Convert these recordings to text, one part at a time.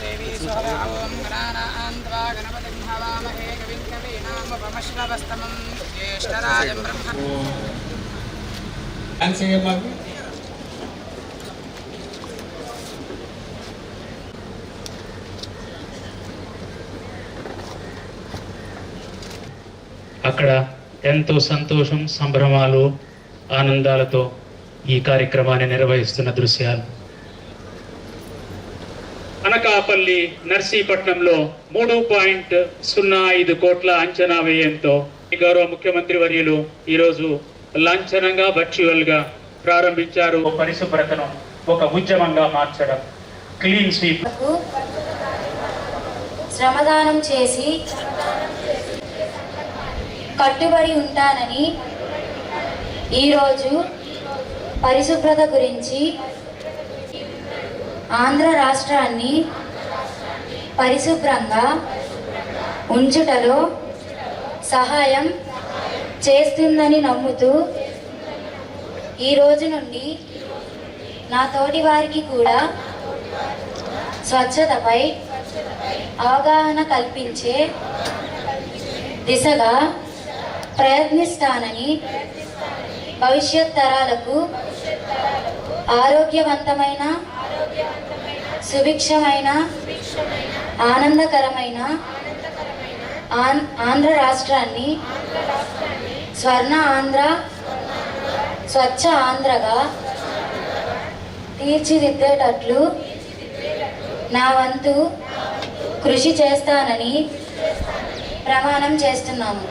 देवी स्वहरा ओं गणानान्त्वा गणपतिं हवामहे कविं कवीनामुपमश्रवस्तमं ज्येष्ठराजं ब्रह्म అక్కడ ఎంతో సంతోషం సంభ్రమాలు ఆనందాలతో ఈ కార్యక్రమాన్ని నిర్వహిస్తున్న దృశ్యాలు. అనకాపల్లి నర్సీపట్నంలో 3.05 కోట్ల అంచనా వ్యయంతో గౌరవ ముఖ్యమంత్రి వర్యులు ఈరోజు లాంఛనంగా వర్చువల్ గా ప్రారంభించారు. పరిశుభ్రతను ఒక ఉద్యమంగా మార్చడం, క్లీన్ స్వీప్. శ్రమదానం చేసి కట్టుబడి ఉంటానని ఈరోజు పరిశుభ్రత గురించి ఆంధ్ర రాష్ట్రాన్ని పరిశుభ్రంగా ఉంచుటలో సహాయం చేస్తుందని నమ్ముతూ ఈ రోజు నుండి నా తోటి వారికి కూడా స్వచ్ఛతపై అవగాహన కల్పించే దిశగా ప్రయత్నిస్తానని, భవిష్యత్ తరాలకు ఆరోగ్యవంతమైన, సుభిక్షమైన, ఆనందకరమైన ఆంధ్ర రాష్ట్రాన్ని స్వర్ణ ఆంధ్ర, స్వచ్ఛ ఆంధ్రగా తీర్చిదిద్దేటట్లు నా వంతు కృషి చేస్తానని ప్రమాణం చేస్తున్నాము.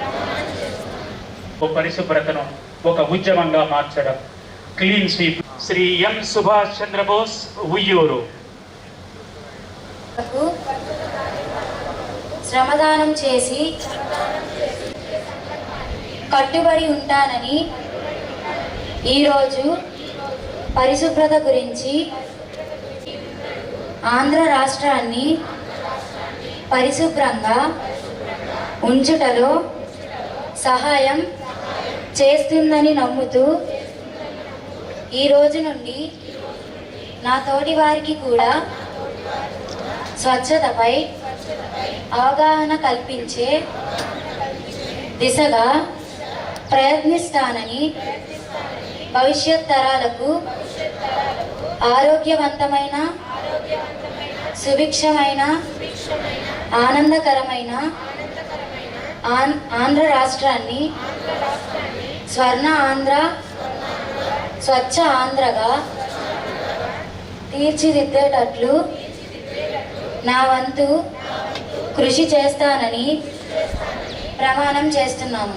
పరిశుభ్రతను ఒక ఉద్యమంగా మార్చడం, క్లీన్ స్వీప్. శ్రీ ఎం సుభాష్ చంద్రబోస్, ఉయ్యూరు. శ్రమదానం చేసి కట్టుబడి ఉంటానని ఈరోజు పరిశుభ్రత గురించి ఆంధ్ర రాష్ట్రాన్ని పరిశుభ్రంగా ఉంచుటలో సహాయం చేస్తుందని నమ్ముతూ ఈ రోజు నుండి నా తోటి వారికి కూడా స్వచ్ఛతపై అవగాహన కల్పించే దిశగా ప్రయత్నిస్తానని, భవిష్యత్ తరాలకు ఆరోగ్యవంతమైన, సుభిక్షమైన, ఆనందకరమైన ఆంధ్ర రాష్ట్రాన్ని స్వర్ణ ఆంధ్ర, స్వచ్ఛ ఆంధ్రగా తీర్చిదిద్దేటట్లు నా వంతు కృషి చేస్తానని ప్రమాణం చేస్తున్నాము.